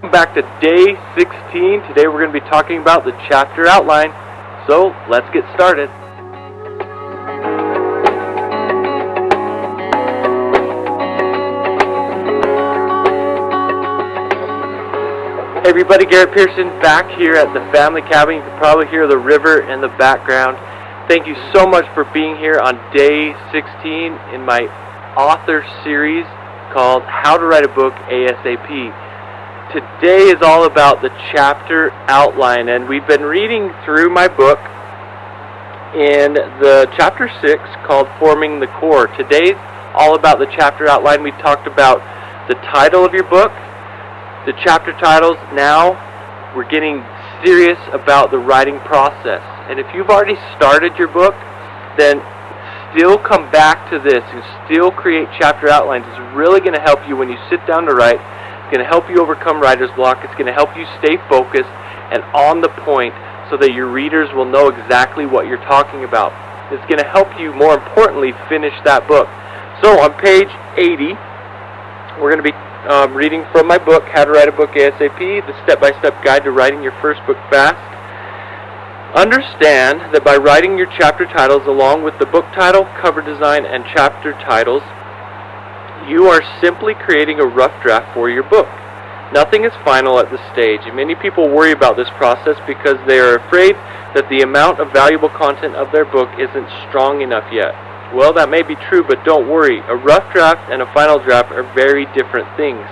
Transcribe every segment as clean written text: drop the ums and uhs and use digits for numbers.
Welcome back to day 16. Today we're going to be talking about the chapter outline. So let's get started. Hey everybody, Garrett Pearson back here at the family cabin. You can probably hear the river in the background. Thank you so much for being here on day 16 in my author series called How to Write a Book ASAP. Today is all about the chapter outline, and we've been reading through my book in the chapter 6 called Forming the Core. Today's all about the chapter outline. We talked about the title of your book, the chapter titles. Now we're getting serious about the writing process. And if you've already started your book, then still come back to this and still create chapter outlines. It's really going to help you when you sit down to write. It's going to help you overcome writer's block. It's going to help you stay focused and on the point so that your readers will know exactly what you're talking about. It's going to help you, more importantly, finish that book. So on page 80, we're going to be reading from my book, How to Write a Book ASAP, the step-by-step guide to writing your first book fast. Understand that by writing your chapter titles along with the book title, cover design, and chapter titles, you are simply creating a rough draft for your book. Nothing is final at this stage. Many people worry about this process because they are afraid that the amount of valuable content of their book isn't strong enough yet. Well, that may be true, but don't worry. A rough draft and a final draft are very different things.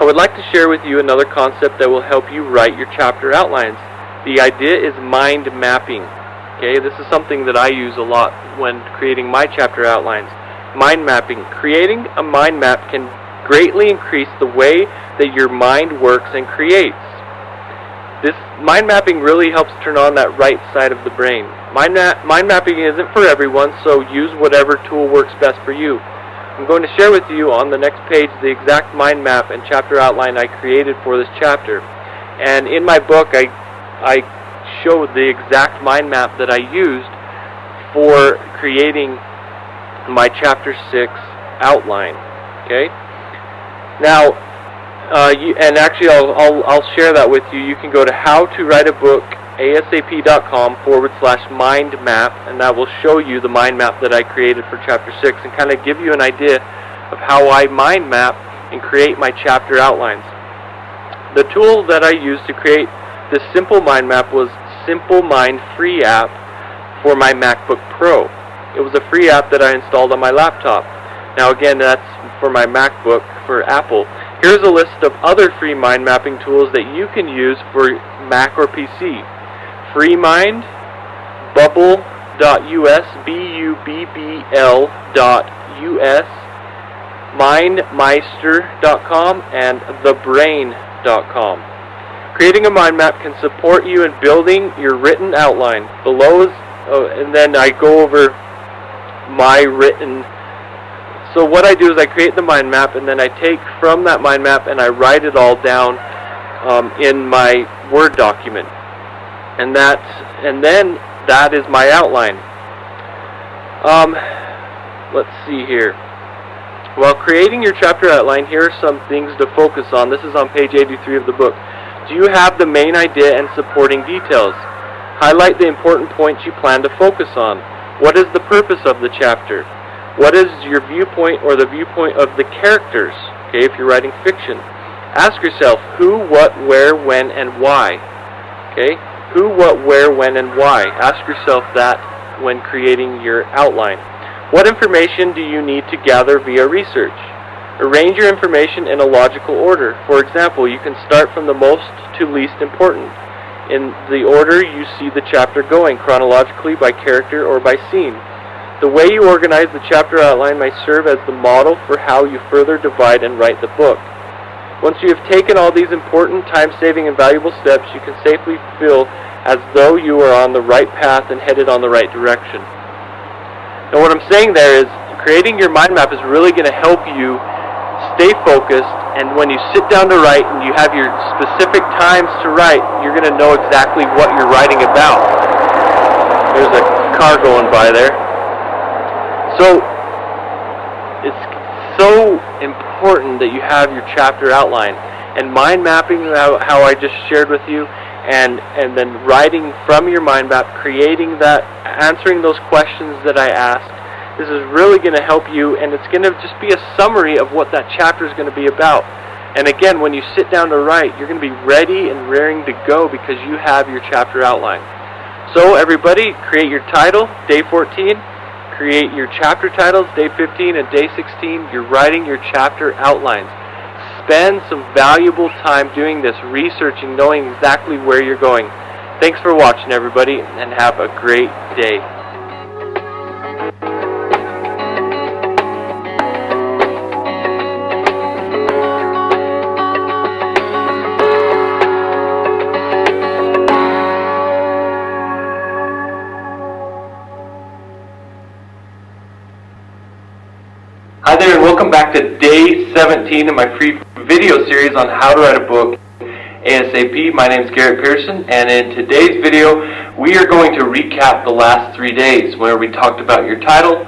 I would like to share with you another concept that will help you write your chapter outlines. The idea is mind mapping. Okay, this is something that I use a lot when creating my chapter outlines. Mind mapping. Creating a mind map can greatly increase the way that your mind works and creates. This mind mapping really helps turn on that right side of the brain. Mind mapping isn't for everyone, so use whatever tool works best for you. I'm going to share with you on the next page the exact mind map and chapter outline I created for this chapter. And in my book, I showed the exact mind map that I used for creating my chapter 6 outline. Okay. Now, and actually, I'll share that with you. You can go to howtowriteabookasap.com/mind map, and that will show you the mind map that I created for chapter 6, and kind of give you an idea of how I mind map and create my chapter outlines. The tool that I used to create this simple mind map was Simple Mind free app for my MacBook Pro. It was a free app that I installed on my laptop. Now again, that's for my MacBook for Apple. Here's a list of other free mind mapping tools that you can use for Mac or PC. FreeMind, Bubble.us, BUBBL.us, MindMeister.com, and TheBrain.com. Creating a mind map can support you in building your written outline. Below is, and then I go over my written. So what I do is I create the mind map, and then I take from that mind map and I write it all down in my Word document, and then that is my outline. Let's see here. While creating your chapter outline, here are some things to focus on. This is on page 83 of the book. Do you have the main idea and supporting details? Highlight the important points you plan to focus on. What is the purpose of the chapter? What is your viewpoint or the viewpoint of the characters? Okay, if you're writing fiction. Ask yourself who, what, where, when, and why. Okay, who, what, where, when, and why. Ask yourself that when creating your outline. What information do you need to gather via research? Arrange your information in a logical order. For example, you can start from the most to least important. In the order you see the chapter going, chronologically, by character, or by scene. The way you organize the chapter outline may serve as the model for how you further divide and write the book. Once you have taken all these important, time-saving, and valuable steps, you can safely feel as though you are on the right path and headed on the right direction. Now what I'm saying there is, creating your mind map is really going to help you stay focused, and when you sit down to write and you have your specific times to write, you're going to know exactly what you're writing about. There's a car going by there. So it's so important that you have your chapter outline. and mind mapping, how I just shared with you, and then writing from your mind map, creating that, answering those questions that I asked. This is really going to help you, and it's going to just be a summary of what that chapter is going to be about. And again, when you sit down to write, you're going to be ready and raring to go because you have your chapter outline. So everybody, create your title, day 14. Create your chapter titles, day 15 and day 16. You're writing your chapter outlines. Spend some valuable time doing this, researching, knowing exactly where you're going. Thanks for watching, everybody, and have a great day. Hi there, and welcome back to day 17 in my free video series on how to write a book ASAP. My name is Garrett Pearson, and in today's video we are going to recap the last 3 days where we talked about your title,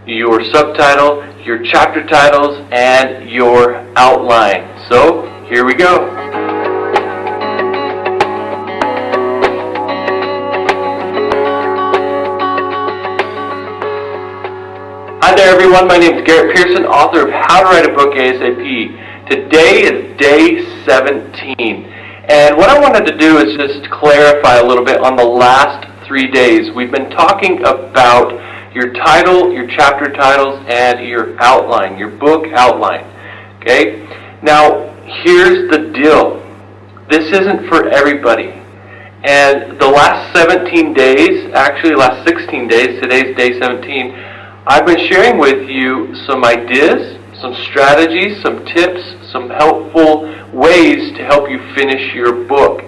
your subtitle, your chapter titles, and your outline. So here we go. Hi there everyone, my name is Garrett Pearson, author of How to Write a Book ASAP. Today is day 17, and what I wanted to do is just clarify a little bit on the last 3 days. We've been talking about your title, your chapter titles, and your outline, your book outline. Okay? Now, here's the deal. This isn't for everybody. And the last 17 days, actually last 16 days, today's day 17, I've been sharing with you some ideas, some strategies, some tips, some helpful ways to help you finish your book.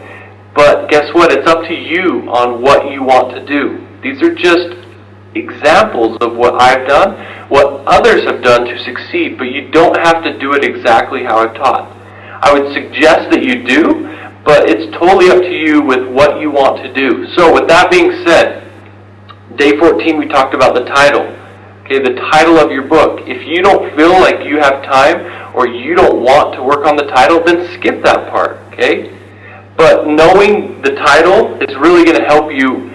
But guess what? It's up to you on what you want to do. These are just examples of what I've done, what others have done to succeed, but you don't have to do it exactly how I've taught. I would suggest that you do, but it's totally up to you with what you want to do. So with that being said, day 14 we talked about the title. Okay, the title of your book. If you don't feel like you have time or you don't want to work on the title, then skip that part, okay? But knowing the title is really going to help you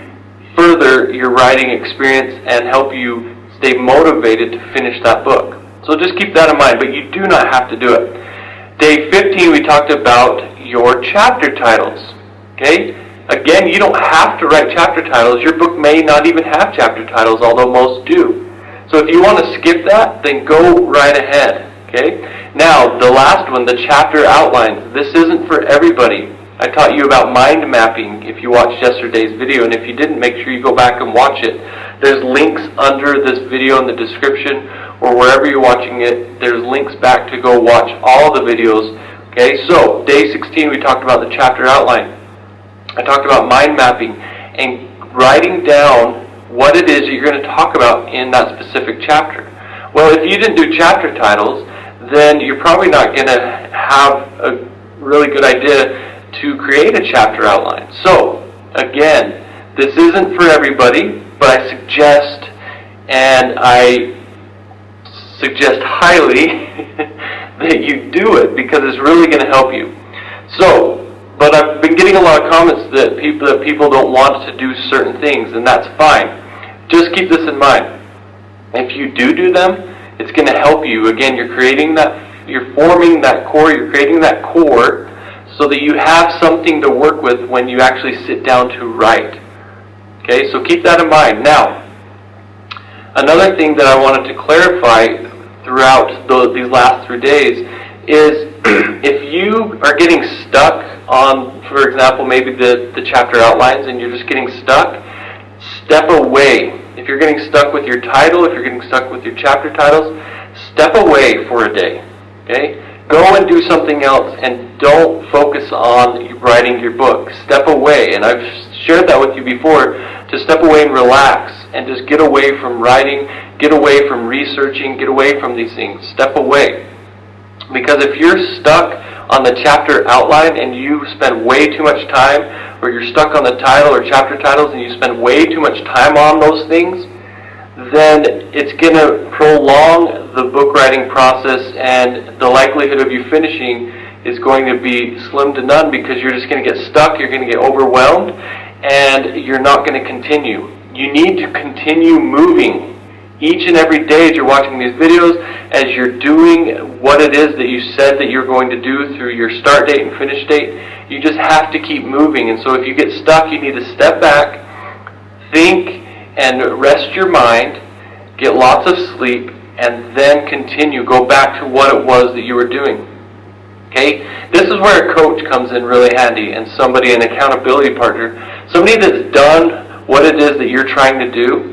further your writing experience and help you stay motivated to finish that book. So just keep that in mind, but you do not have to do it. Day 15, we talked about your chapter titles, okay? Again, you don't have to write chapter titles. Your book may not even have chapter titles, although most do. So if you want to skip that, then go right ahead, okay? Now, the last one, the chapter outline. This isn't for everybody. I taught you about mind mapping if you watched yesterday's video, and if you didn't, make sure you go back and watch it. There's links under this video in the description, or wherever you're watching it, there's links back to go watch all the videos, okay? So, day 16, we talked about the chapter outline. I talked about mind mapping and writing down what it is that you're going to talk about in that specific chapter. Well, if you didn't do chapter titles, then you're probably not going to have a really good idea to create a chapter outline. So, again, this isn't for everybody, but I suggest highly that you do it because it's really going to help you. So, but I've been getting a lot of comments that people don't want to do certain things, and that's fine. Just keep this in mind. If you do them, it's going to help you. Again, you're forming that core, you're creating that core so that you have something to work with when you actually sit down to write. Okay, so keep that in mind. Now, another thing that I wanted to clarify throughout these last 3 days is if you are getting stuck on, for example, maybe the chapter outlines and you're just getting stuck, step away. If you're getting stuck with your title, if you're getting stuck with your chapter titles, step away for a day, okay? Go and do something else and don't focus on writing your book. Step away, and I've shared that with you before, to step away and relax and just get away from writing, get away from researching, get away from these things. Step away. Because if you're stuck on the chapter outline and you spend way too much time, or you're stuck on the title or chapter titles and you spend way too much time on those things, then it's going to prolong the book writing process, and the likelihood of you finishing is going to be slim to none, because you're just going to get stuck, you're going to get overwhelmed, and you're not going to continue. You need to continue moving each and every day as you're watching these videos, as you're doing what it is that you said that you're going to do through your start date and finish date. You just have to keep moving. And so if you get stuck, you need to step back, think, and rest your mind, get lots of sleep, and then continue. Go back to what it was that you were doing. Okay? This is where a coach comes in really handy, and somebody, an accountability partner, somebody that's done what it is that you're trying to do.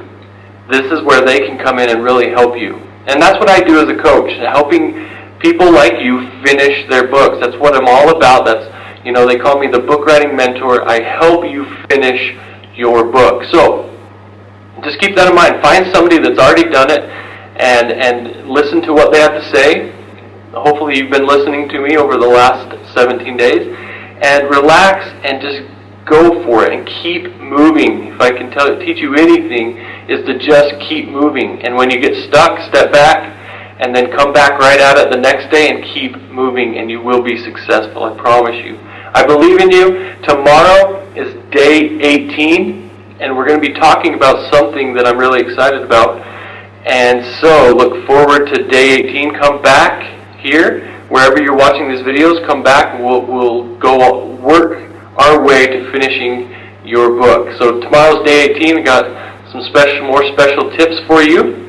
This is where they can come in and really help you. And that's what I do as a coach, helping people like you finish their books. That's what I'm all about. That's, they call me the book writing mentor. I help you finish your book. So just keep that in mind. Find somebody that's already done it and listen to what they have to say. Hopefully you've been listening to me over the last 17 days. And relax and just go for it and keep moving. If I can teach you anything, is to just keep moving. And when you get stuck, step back and then come back right at it the next day and keep moving, and you will be successful, I promise you. I believe in you. Tomorrow is day 18, and we're going to be talking about something that I'm really excited about. And so look forward to day 18. Come back here, wherever you're watching these videos, come back and we'll go work our way to finishing your book. So tomorrow's day 18. We got some more special tips for you,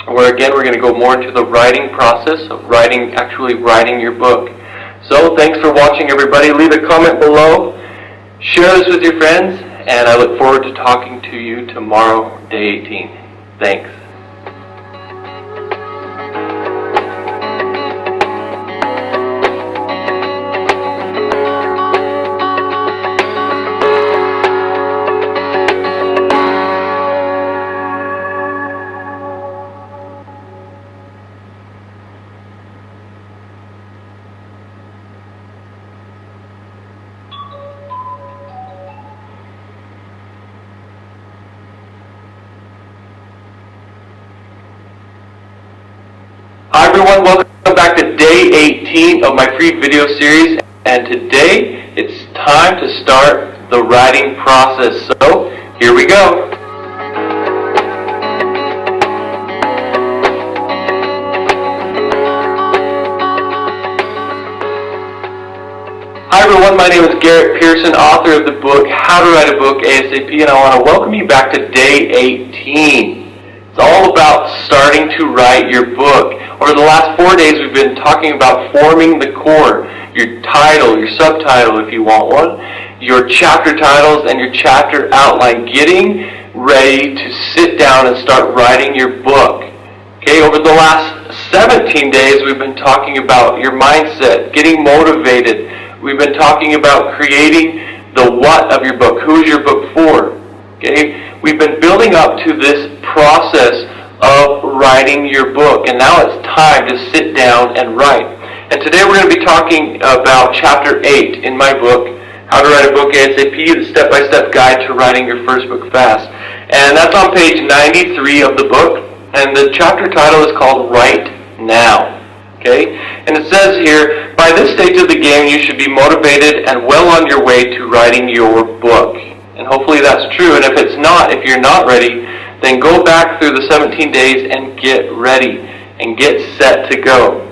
where again we're going to go more into the writing process of actually writing your book. So thanks for watching, everybody. Leave a comment below, share this with your friends, and I look forward to talking to you tomorrow, day 18. Thanks. Hi everyone, welcome back to day 18 of my free video series, and today it's time to start the writing process. So here we go. Hi everyone, my name is Garrett Pearson, author of the book How to Write a Book ASAP, and I want to welcome you back to day 18. It's all about starting to write your book. Over the last 4 days, we've been talking about forming the core, your title, your subtitle if you want one, your chapter titles, and your chapter outline, getting ready to sit down and start writing your book. Okay, over the last 17 days, we've been talking about your mindset, getting motivated. We've been talking about creating the what of your book. Who is your book for? Okay, we've been building up to this process of writing your book, and now it's time to sit down and write. And today we're going to be talking about chapter 8 in my book, How to Write a Book ASAP, the step-by-step guide to writing your first book fast. And that's on page 93 of the book, and the chapter title is called Write Now. Okay? And it says here, by this stage of the game you should be motivated and well on your way to writing your book. And hopefully that's true, and if it's not, if you're not ready, then go back through the 17 days and get ready and get set to go.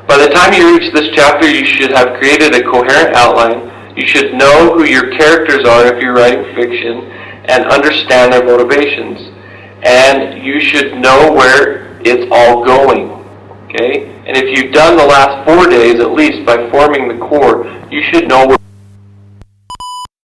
By the time you reach this chapter, you should have created a coherent outline. You should know who your characters are if you're writing fiction and understand their motivations. And you should know where it's all going. Okay? And if you've done the last 4 days, at least by forming the core, you should know where